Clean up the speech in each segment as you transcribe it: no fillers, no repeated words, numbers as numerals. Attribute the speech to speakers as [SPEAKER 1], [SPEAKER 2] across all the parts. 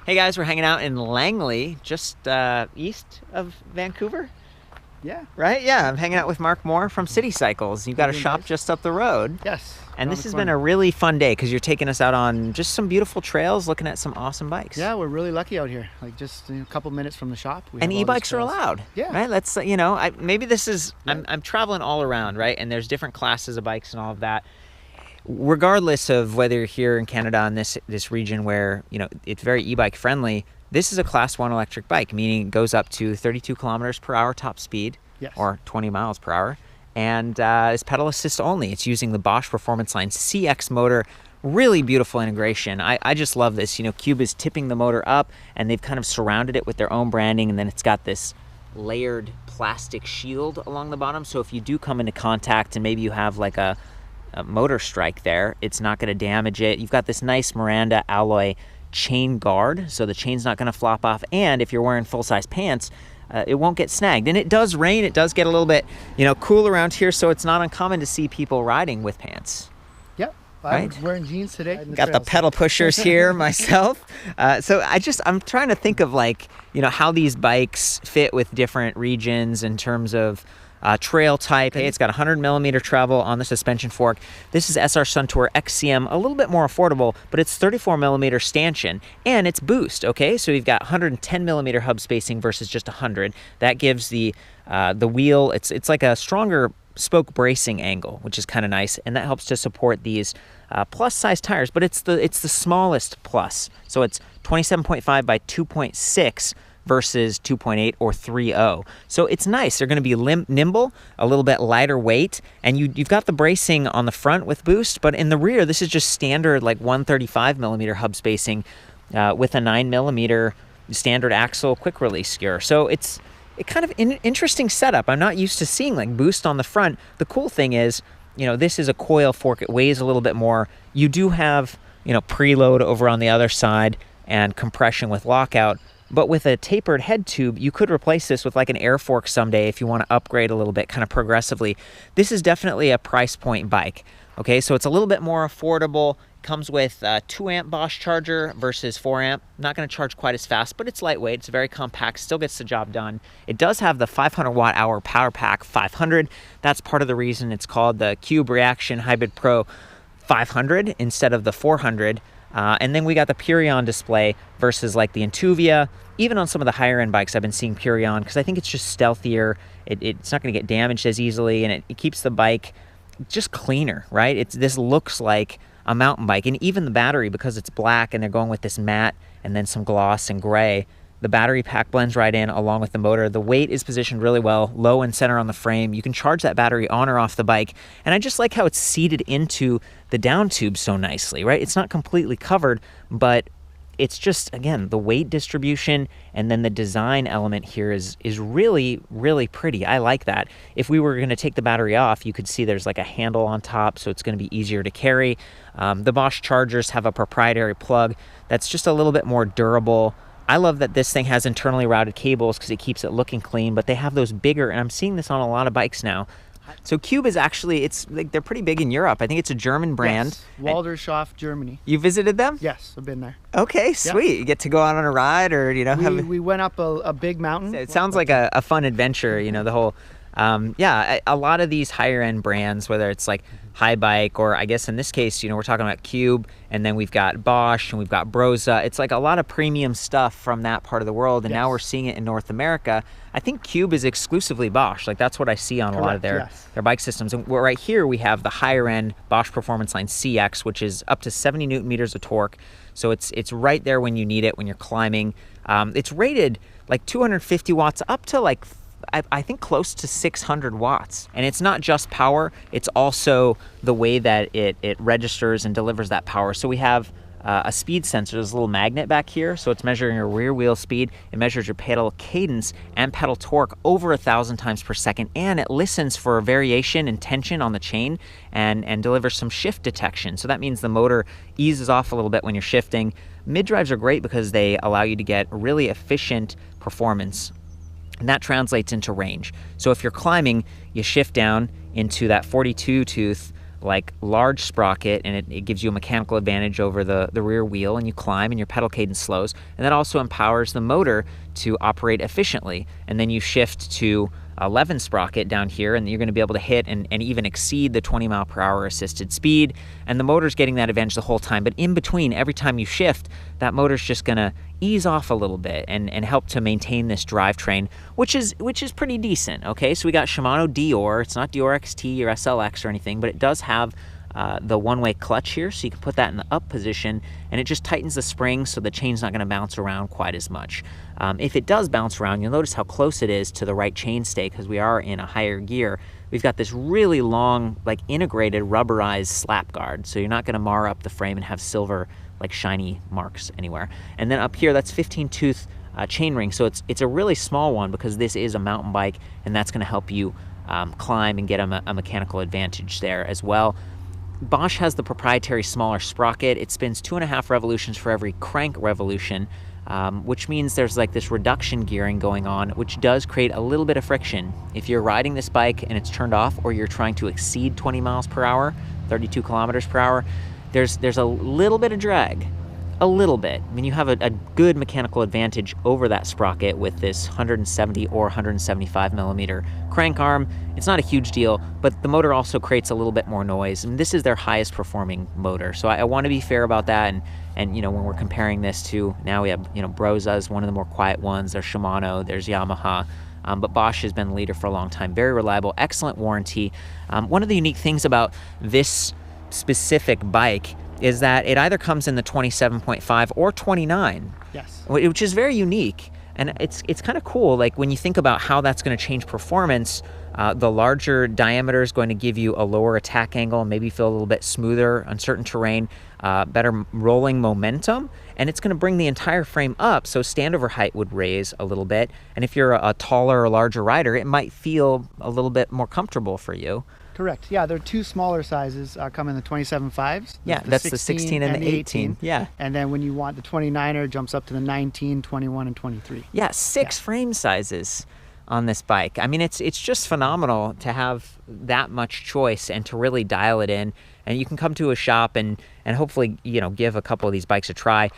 [SPEAKER 1] Hey guys, we're hanging out in Langley, just east of Vancouver.
[SPEAKER 2] Yeah.
[SPEAKER 1] Right? Yeah, I'm hanging out with Mark Moore from City Cycles. You've got a shop just up the road.
[SPEAKER 2] Yes.
[SPEAKER 1] And this has been a really fun day because you're taking us out on just some beautiful trails, looking at some awesome bikes.
[SPEAKER 2] Yeah, we're really lucky out here. Like just a couple minutes from the shop.
[SPEAKER 1] And e-bikes are allowed.
[SPEAKER 2] Yeah.
[SPEAKER 1] Right? Let's, maybe this is, I'm traveling all around, right? And there's different classes of bikes and all of that. Regardless of whether you're here in Canada in this region where, it's very e-bike friendly, this is a class 1 electric bike, meaning it goes up to 32 kilometers per hour top speed, or 20 miles per hour. And it's pedal assist only. It's using the Bosch Performance Line CX motor. Really beautiful integration. I just love this. Cube is tipping the motor up and they've kind of surrounded it with their own branding, and then it's got this layered plastic shield along the bottom. So if you do come into contact and maybe you have like a motor strike there, it's not going to damage it. You've got this nice Miranda alloy chain guard, so the chain's not going to flop off. And if you're wearing full-size pants, it won't get snagged. And it does rain. It does get a little bit, cool around here, so it's not uncommon to see people riding with pants.
[SPEAKER 2] Yep.
[SPEAKER 1] Right?
[SPEAKER 2] I'm wearing jeans today.
[SPEAKER 1] Got the pedal pushers here myself. So I'm trying to think of how these bikes fit with different regions in terms of trail type. Hey, it's got 100 millimeter travel on the suspension fork. This is SR Suntour XCM, a little bit more affordable, but it's 34 millimeter stanchion and it's boost. Okay, so you've got 110 millimeter hub spacing versus just 100. That gives the wheel. It's like a stronger spoke bracing angle, which is kind of nice, and that helps to support these plus size tires. But it's the smallest plus, so it's 27.5 by 2.6. versus 2.8 or 3.0. So it's nice. They're going to be nimble, a little bit lighter weight, and you've got the bracing on the front with boost, but in the rear, this is just standard 135 millimeter hub spacing with a 9 millimeter standard axle quick release gear. So it's kind of an interesting setup. I'm not used to seeing boost on the front. The cool thing is, this is a coil fork. It weighs a little bit more. You do have, preload over on the other side and compression with lockout. But with a tapered head tube, you could replace this with an air fork someday if you want to upgrade a little bit, kind of progressively. This is definitely a price point bike. Okay, so it's a little bit more affordable. Comes with a 2 amp Bosch charger versus 4 amp. Not going to charge quite as fast, but it's lightweight. It's very compact, still gets the job done. It does have the 500 watt hour PowerPack 500. That's part of the reason it's called the Cube Reaction Hybrid Pro 500 instead of the 400. And then we got the Purion display versus the Intuvia. Even on some of the higher end bikes, I've been seeing Purion because I think it's just stealthier. It's not going to get damaged as easily, and it keeps the bike just cleaner, right? This looks like a mountain bike. And even the battery, because it's black and they're going with this matte and then some gloss and gray, the battery pack blends right in along with the motor. The weight is positioned really well, low and center on the frame. You can charge that battery on or off the bike. And I just like how it's seated into the down tube so nicely, right? It's not completely covered, but it's just, again, the weight distribution and then the design element here is really, really pretty. I like that. If we were going to take the battery off, you could see there's a handle on top, so it's going to be easier to carry. The Bosch chargers have a proprietary plug that's just a little bit more durable. I love that this thing has internally routed cables because it keeps it looking clean, but they have those bigger, and I'm seeing this on a lot of bikes now. So Cube is actually, they're pretty big in Europe. I think it's a German brand.
[SPEAKER 2] Yes, Waldershof, Germany.
[SPEAKER 1] You visited them?
[SPEAKER 2] Yes, I've been there.
[SPEAKER 1] Okay, sweet. Yeah. You get to go out on a ride or,
[SPEAKER 2] We went up a big mountain.
[SPEAKER 1] It sounds like a fun adventure, the whole, a lot of these higher end brands, whether it's High Bike, or I guess in this case, we're talking about Cube, and then we've got Bosch and we've got Broza. It's a lot of premium stuff from that part of the world, and now we're seeing it in North America. I think Cube is exclusively Bosch. That's what I see on a lot of their bike systems. And right here we have the higher end Bosch Performance Line CX, which is up to 70 Newton meters of torque. So it's right there when you need it, when you're climbing. It's rated 250 watts up to I think close to 600 watts. And it's not just power, it's also the way that it registers and delivers that power. So we have a speed sensor. There's a little magnet back here, so it's measuring your rear wheel speed. It measures your pedal cadence and pedal torque over 1,000 times per second, and it listens for variation and tension on the chain and delivers some shift detection. So that means the motor eases off a little bit when you're shifting. Mid-drives are great because they allow you to get really efficient performance, and that translates into range. So if you're climbing, you shift down into that 42 tooth like large sprocket, and it gives you a mechanical advantage over the rear wheel, and you climb and your pedal cadence slows. And that also empowers the motor to operate efficiently. And then you shift to 11 sprocket down here, and you're going to be able to hit and even exceed the 20-mile-per-hour assisted speed. And the motor's getting that advantage the whole time. But in between, every time you shift, that motor's just going to ease off a little bit and help to maintain this drivetrain, which is pretty decent. Okay, so we got Shimano Dior. It's not Dior XT or SLX or anything, but it does have the one-way clutch here, so you can put that in the up position, and it just tightens the spring so the chain's not going to bounce around quite as much. If it does bounce around, you'll notice how close it is to the right chainstay because we are in a higher gear. We've got this really long, like integrated rubberized slap guard, so you're not going to mar up the frame and have silver, like shiny marks anywhere. And then up here, that's 15-tooth chain ring, so it's a really small one because this is a mountain bike, and that's going to help you climb and get a mechanical advantage there as well. Bosch has the proprietary smaller sprocket. It spins 2.5 revolutions for every crank revolution, which means there's like this reduction gearing going on, which does create a little bit of friction. If you're riding this bike and it's turned off, or you're trying to exceed 20 miles per hour, 32 kilometers per hour, there's a little bit of drag. A little bit. I mean, you have a good mechanical advantage over that sprocket with this 170 or 175 millimeter crank arm. It's not a huge deal, but the motor also creates a little bit more noise, and this is their highest performing motor. So I want to be fair about that, and you know, when we're comparing this to, now we have, you know, Broza's one of the more quiet ones, there's Shimano, there's Yamaha, but Bosch has been the leader for a long time. Very reliable, excellent warranty. One of the unique things about this specific bike is that it either comes in the 27.5 or 29.
[SPEAKER 2] Yes.
[SPEAKER 1] Which is very unique. And it's kind of cool, like when you think about how that's going to change performance. The larger diameter is going to give you a lower attack angle, maybe feel a little bit smoother on certain terrain, better rolling momentum, and it's going to bring the entire frame up, so standover height would raise a little bit. And if you're a taller or larger rider, it might feel a little bit more comfortable for you.
[SPEAKER 2] Correct. Yeah, there are two smaller sizes come in the 27.5s.
[SPEAKER 1] Yeah, that's the 16 and the 18. Yeah.
[SPEAKER 2] And then when you want the 29er, jumps up to the 19, 21, and 23.
[SPEAKER 1] Yeah, six frame sizes on this bike. I mean, it's just phenomenal to have that much choice and to really dial it in. And you can come to a shop and hopefully, you know, give a couple of these bikes a try.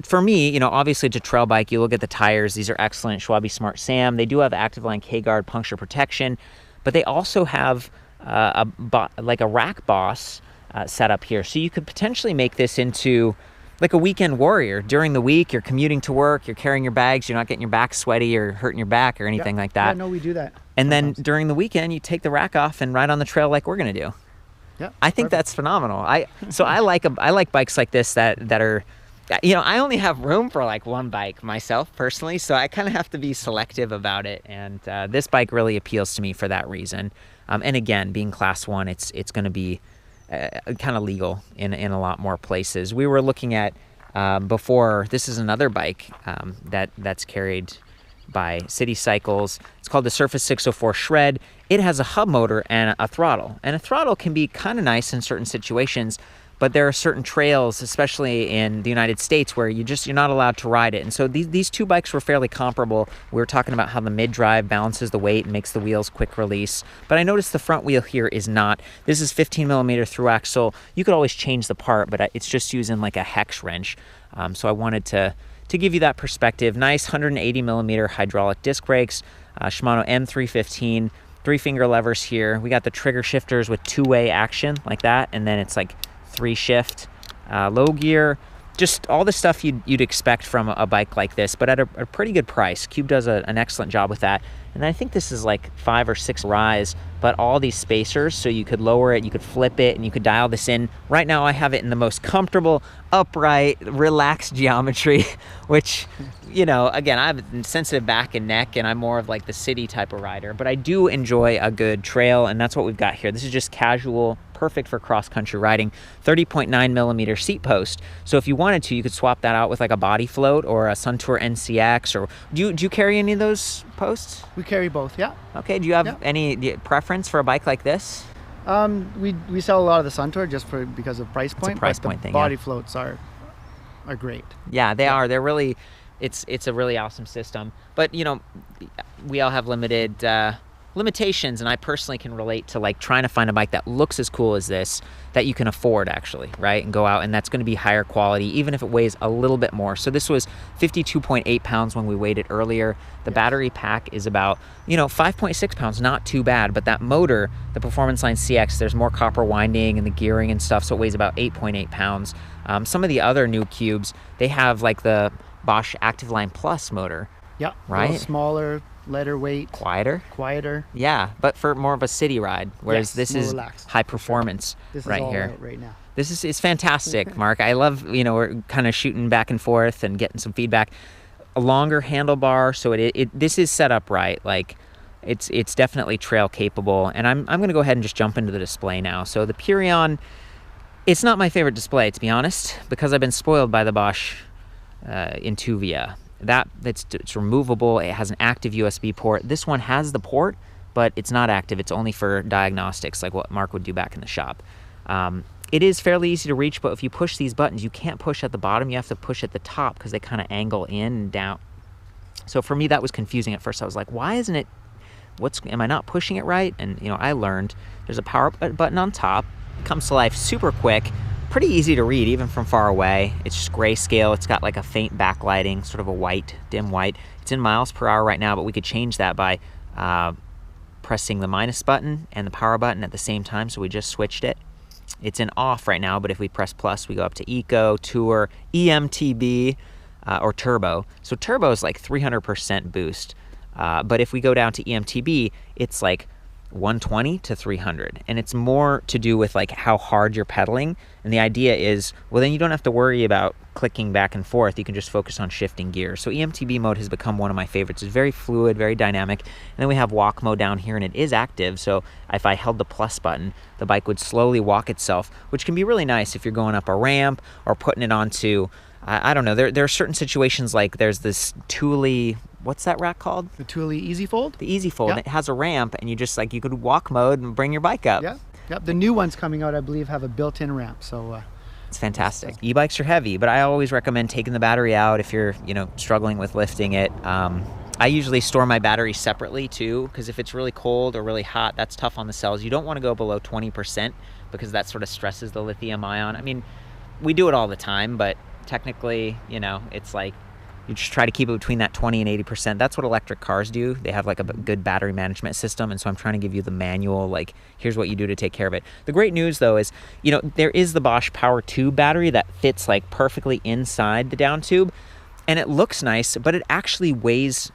[SPEAKER 1] For me, you know, obviously to trail bike, you look at the tires. These are excellent Schwalbe Smart Sam. They do have Active Line K-Guard puncture protection, but they also have like a rack boss setup here. So you could potentially make this into like a weekend warrior. During the week, you're commuting to work, you're carrying your bags, you're not getting your back sweaty or hurting your back or anything like that.
[SPEAKER 2] Yeah, no, we do that.
[SPEAKER 1] And then during the weekend, you take the rack off and ride on the trail like we're gonna do.
[SPEAKER 2] Yeah,
[SPEAKER 1] I think that's phenomenal. I like bikes like this that are, you know, I only have room for like one bike myself personally, so I kind of have to be selective about it. And this bike really appeals to me for that reason. And again, being Class 1, it's going to be kind of legal in a lot more places. We were looking at before. This is another bike that's carried by City Cycles. It's called the Surface 604 Shred. It has a hub motor and a throttle. And a throttle can be kind of nice in certain situations, but there are certain trails, especially in the United States, where you're not allowed to ride it. And so these two bikes were fairly comparable. We were talking about how the mid-drive balances the weight and makes the wheels quick release. But I noticed the front wheel here is not. This is 15 millimeter thru-axle. You could always change the part, but it's just using like a hex wrench. So I wanted to give you that perspective. Nice 180 millimeter hydraulic disc brakes, Shimano M315, 3-finger levers here. We got the trigger shifters with 2-way action like that, and then it's like 3-shift, low gear, just all the stuff you'd expect from a bike like this, but at a pretty good price. Cube does an excellent job with that. And I think this is like 5 or 6 rise, but all these spacers, so you could lower it, you could flip it, and you could dial this in. Right now I have it in the most comfortable, upright, relaxed geometry, which, you know, again, I have a sensitive back and neck, and I'm more of like the city type of rider, but I do enjoy a good trail, and that's what we've got here. This is just casual, perfect for cross-country riding. 30.9 millimeter seat post. So if you wanted to, you could swap that out with like a body float or a Suntour NCX. Or do you carry any of those posts?
[SPEAKER 2] We carry both, yeah.
[SPEAKER 1] Okay, do you have any preference for a bike like this?
[SPEAKER 2] We sell a lot of the Suntour just because of price point.
[SPEAKER 1] It's a price
[SPEAKER 2] but
[SPEAKER 1] point
[SPEAKER 2] the
[SPEAKER 1] thing.
[SPEAKER 2] Body floats are great.
[SPEAKER 1] Yeah, they are. They're really, it's a really awesome system. But you know, we all have limited limitations, and I personally can relate to like trying to find a bike that looks as cool as this, that you can afford actually, right? And go out, and that's going to be higher quality, even if it weighs a little bit more. So this was 52.8 pounds when we weighed it earlier. The battery pack is about, 5.6 pounds, not too bad. But that motor, the Performance Line CX, there's more copper winding and the gearing and stuff, so it weighs about 8.8 pounds. Some of the other new cubes, they have like the Bosch Active Line Plus motor.
[SPEAKER 2] Yeah,
[SPEAKER 1] right.
[SPEAKER 2] A little smaller, lighter weight,
[SPEAKER 1] quieter. Yeah, but for more of a city ride. Whereas this is relaxed, high performance.
[SPEAKER 2] This
[SPEAKER 1] right
[SPEAKER 2] is all
[SPEAKER 1] here.
[SPEAKER 2] Out right now.
[SPEAKER 1] This is fantastic, Mark. I love, we're kind of shooting back and forth and getting some feedback. A longer handlebar, so this is set up right. Like, it's definitely trail capable. And I'm going to go ahead and just jump into the display now. So the Purion, it's not my favorite display, to be honest, because I've been spoiled by the Bosch Intuvia. It's removable. It has an active USB port. This one has the port, but it's not active. It's only for diagnostics, like what Mark would do back in the shop. It is fairly easy to reach, but if you push these buttons, you can't push at the bottom. You have to push at the top because they kind of angle in and down. So for me, that was confusing at first. I was like, why isn't it, am I not pushing it right? And I learned there's a power button on top. It comes to life super quick. Pretty easy to read even from far away. It's just grayscale. It's got like a faint backlighting, sort of a white, dim white. It's in miles per hour right now, but we could change that by pressing the minus button and the power button at the same time, so we just switched it. It's in off right now, but if we press plus, we go up to Eco, Tour, EMTB, or Turbo. So Turbo is like 300% boost, but if we go down to EMTB, it's like 120 to 300, and it's more to do with like how hard you're pedaling. And the idea is, well, then you don't have to worry about clicking back and forth. You can just focus on shifting gears. So EMTB mode has become one of my favorites. It's very fluid, very dynamic. And then we have walk mode down here, and it is active. So if I held the plus button, the bike would slowly walk itself, which can be really nice if you're going up a ramp or putting it onto, I don't know, there are certain situations, like there's this Thule, what's that rack called?
[SPEAKER 2] The Thule Easy Fold?
[SPEAKER 1] The Easy Fold.
[SPEAKER 2] Yep.
[SPEAKER 1] It has a ramp, and you just you could walk mode and bring your bike up.
[SPEAKER 2] Yeah. Yep. The new ones coming out, I believe, have a built-in ramp. So
[SPEAKER 1] it's fantastic. E-bikes are heavy, but I always recommend taking the battery out if you're, struggling with lifting it. I usually store my battery separately too, because if it's really cold or really hot, that's tough on the cells. You don't want to go below 20% because that sort of stresses the lithium ion. I mean, we do it all the time, but technically, it's like you just try to keep it between that 20 and 80%. That's what electric cars do. They have like a good battery management system, and so I'm trying to give you the manual, like here's what you do to take care of it. The great news though is, there is the Bosch Power Tube battery that fits like perfectly inside the down tube, and it looks nice, but it actually weighs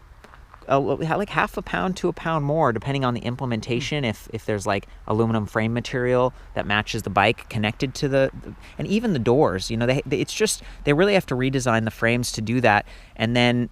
[SPEAKER 1] like half a pound to a pound more, depending on the implementation. If there's like aluminum frame material that matches the bike connected to and even the doors, they really have to redesign the frames to do that. And then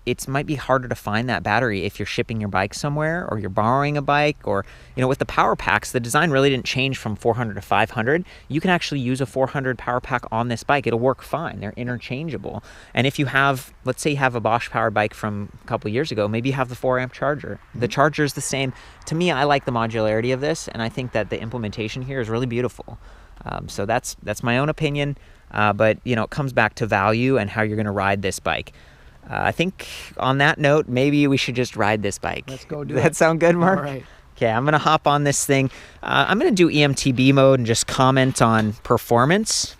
[SPEAKER 1] it might be harder to find that battery if you're shipping your bike somewhere or you're borrowing a bike, or with the PowerPacks, the design really didn't change from 400 to 500. You can actually use a 400 PowerPack on this bike. It'll work fine. They're interchangeable. And if you have, let's say you have a Bosch powered bike from a couple years ago, maybe you have the 4-amp charger. The charger is the same. To me, I like the modularity of this, and I think that the implementation here is really beautiful. So that's my own opinion, but it comes back to value and how you're going to ride this bike. I think on that note, maybe we should just ride this bike.
[SPEAKER 2] Let's go do it.
[SPEAKER 1] Does that sound good, Mark?
[SPEAKER 2] All right.
[SPEAKER 1] Okay, I'm going to hop on this thing. I'm going to do EMTB mode and just comment on performance.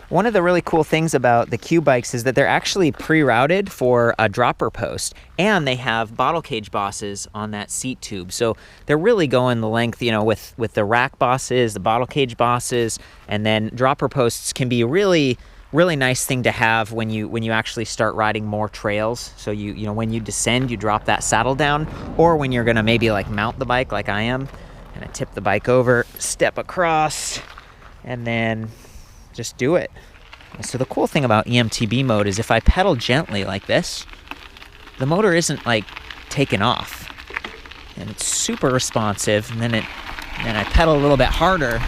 [SPEAKER 1] One of the really cool things about the Q bikes is that they're actually pre-routed for a dropper post, and they have bottle cage bosses on that seat tube. So they're really going the length, with the rack bosses, the bottle cage bosses, and then dropper posts can be really nice thing to have when you actually start riding more trails. So when you descend, you drop that saddle down, or when you're gonna maybe like mount the bike like I am, and I tip the bike over, step across, and then just do it. So the cool thing about EMTB mode is if I pedal gently like this, the motor isn't like taken off, and it's super responsive. And then I pedal a little bit harder.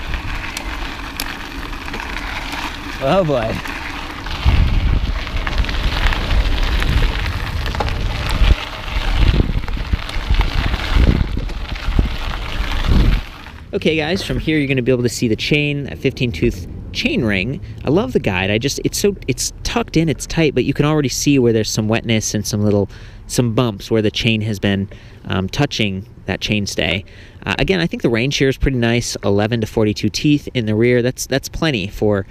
[SPEAKER 1] Oh boy. Okay guys, from here you're going to be able to see the chain, a 15-tooth chain ring, I love the guide. It's tucked in, it's tight, but you can already see where there's some wetness and some bumps where the chain has been touching that chainstay. Again, I think the range here is pretty nice, 11 to 42 teeth in the rear. That's plenty for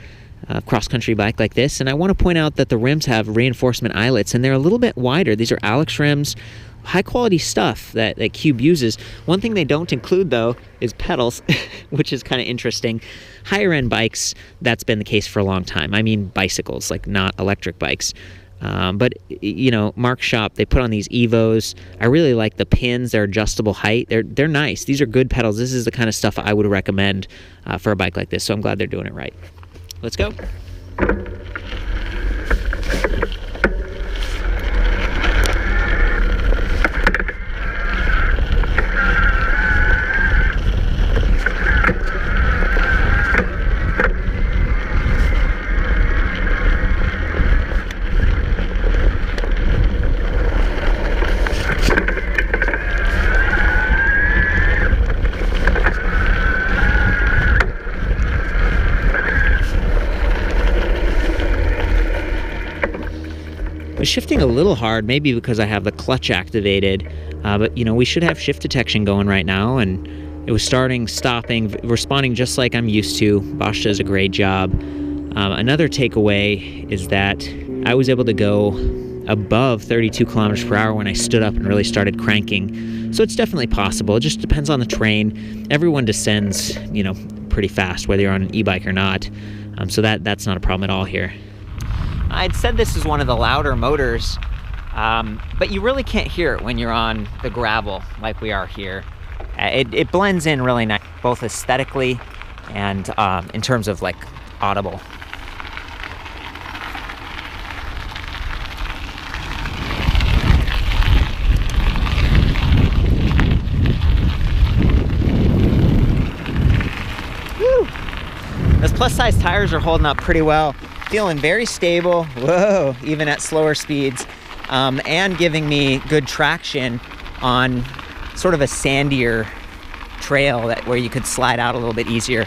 [SPEAKER 1] a cross-country bike like this. And I want to point out that the rims have reinforcement eyelets, and they're a little bit wider. These are Alex rims, high-quality stuff that Cube uses. One thing they don't include, though, is pedals, which is kind of interesting. Higher-end bikes, that's been the case for a long time. I mean bicycles, like not electric bikes. But, you know, Mark's shop, they put on these Evos. I really like the pins. They're adjustable height. They're nice. These are good pedals. This is the kind of stuff I would recommend for a bike like this, so I'm glad they're doing it right. Let's go. Shifting a little hard, maybe because I have the clutch activated, but you know, we should have shift detection going right now, and it was starting, stopping, responding just like I'm used to. Bosch does a great job. Another takeaway is that I was able to go above 32 kilometers per hour when I stood up and really started cranking. So it's definitely possible. It just depends on the terrain. Everyone descends, you know, pretty fast, whether you're on an e-bike or not. So that's not a problem at all here. I'd said this is one of the louder motors, but you really can't hear it when you're on the gravel like we are here. It blends in really nice, both aesthetically and in terms of like audible. Woo! Those plus size tires are holding up pretty well. Feeling very stable, whoa, even at slower speeds, and giving me good traction on sort of a sandier trail where you could slide out a little bit easier.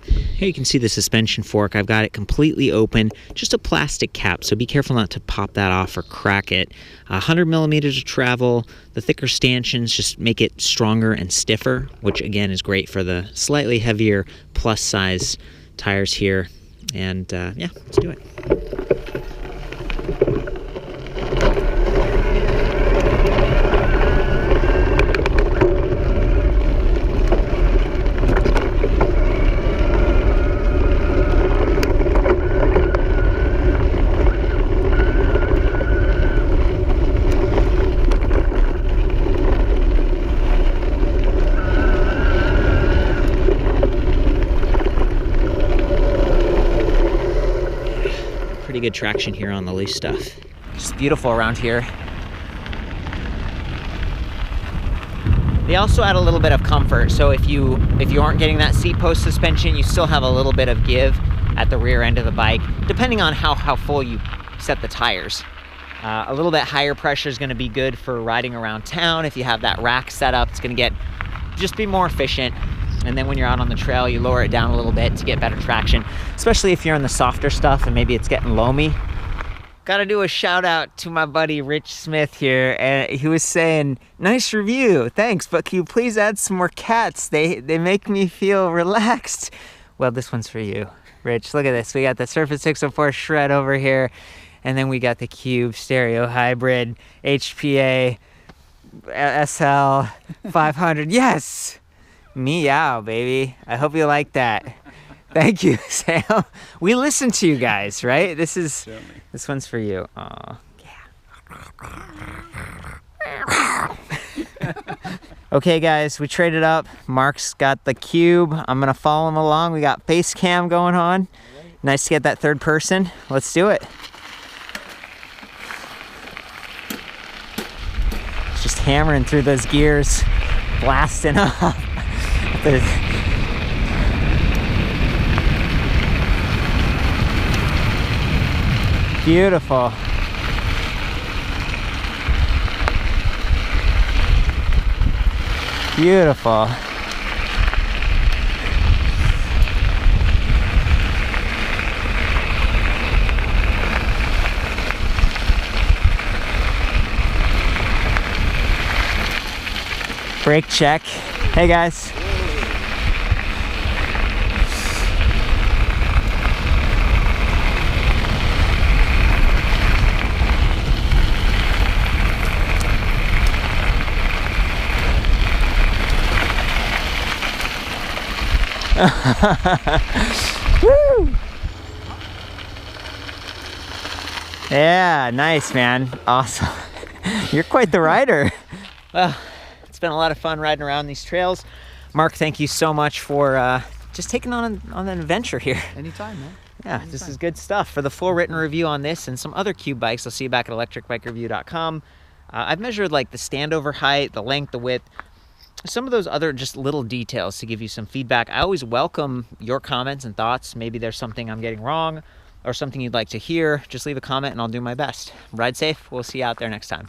[SPEAKER 1] Here you can see the suspension fork. I've got it completely open, just a plastic cap, so be careful not to pop that off or crack it. 100 millimeters of travel. The thicker stanchions just make it stronger and stiffer, which again is great for the slightly heavier plus size tires here. And yeah, let's do it. Good traction here on the loose stuff. Just beautiful around here. They also add a little bit of comfort, so if you aren't getting that seat post suspension, you still have a little bit of give at the rear end of the bike, depending on how full you set the tires. A little bit higher pressure is going to be good for riding around town. If you have that rack set up, it's going to just be more efficient. And then when you're out on the trail, you lower it down a little bit to get better traction, especially if you're in the softer stuff and maybe it's getting loamy. Gotta do a shout out to my buddy Rich Smith here, and he was saying, nice review, thanks, but can you please add some more cats? They make me feel relaxed. Well, this one's for you, Rich. Look at this. We got the Surface 604 Shred over here, and then we got the Cube Stereo Hybrid HPA SL 500. Yes! Meow, baby. I hope you like that. Thank you, Sam. We listen to you guys, right? This one's for you. Aw, yeah. Okay, guys, we traded up. Mark's got the Cube. I'm gonna follow him along. We got face cam going on. Nice to get that third person. Let's do it. Just hammering through those gears, blasting off. Beautiful. Beautiful. Brake check. Hey guys. Woo! Yeah, nice, man. Awesome. You're quite the rider. Well, it's been a lot of fun riding around these trails. Mark, thank you so much for just taking on an adventure here.
[SPEAKER 2] Anytime, man.
[SPEAKER 1] Yeah,
[SPEAKER 2] Anytime.
[SPEAKER 1] This is good stuff. For the full written review on this and some other cube bikes, I'll see you back at ElectricBikeReview.com. I've measured like the standover height, the length, the width, some of those other just little details to give you some feedback. I always welcome your comments and thoughts. Maybe there's something I'm getting wrong or something you'd like to hear. Just leave a comment and I'll do my best. Ride safe. We'll see you out there next time.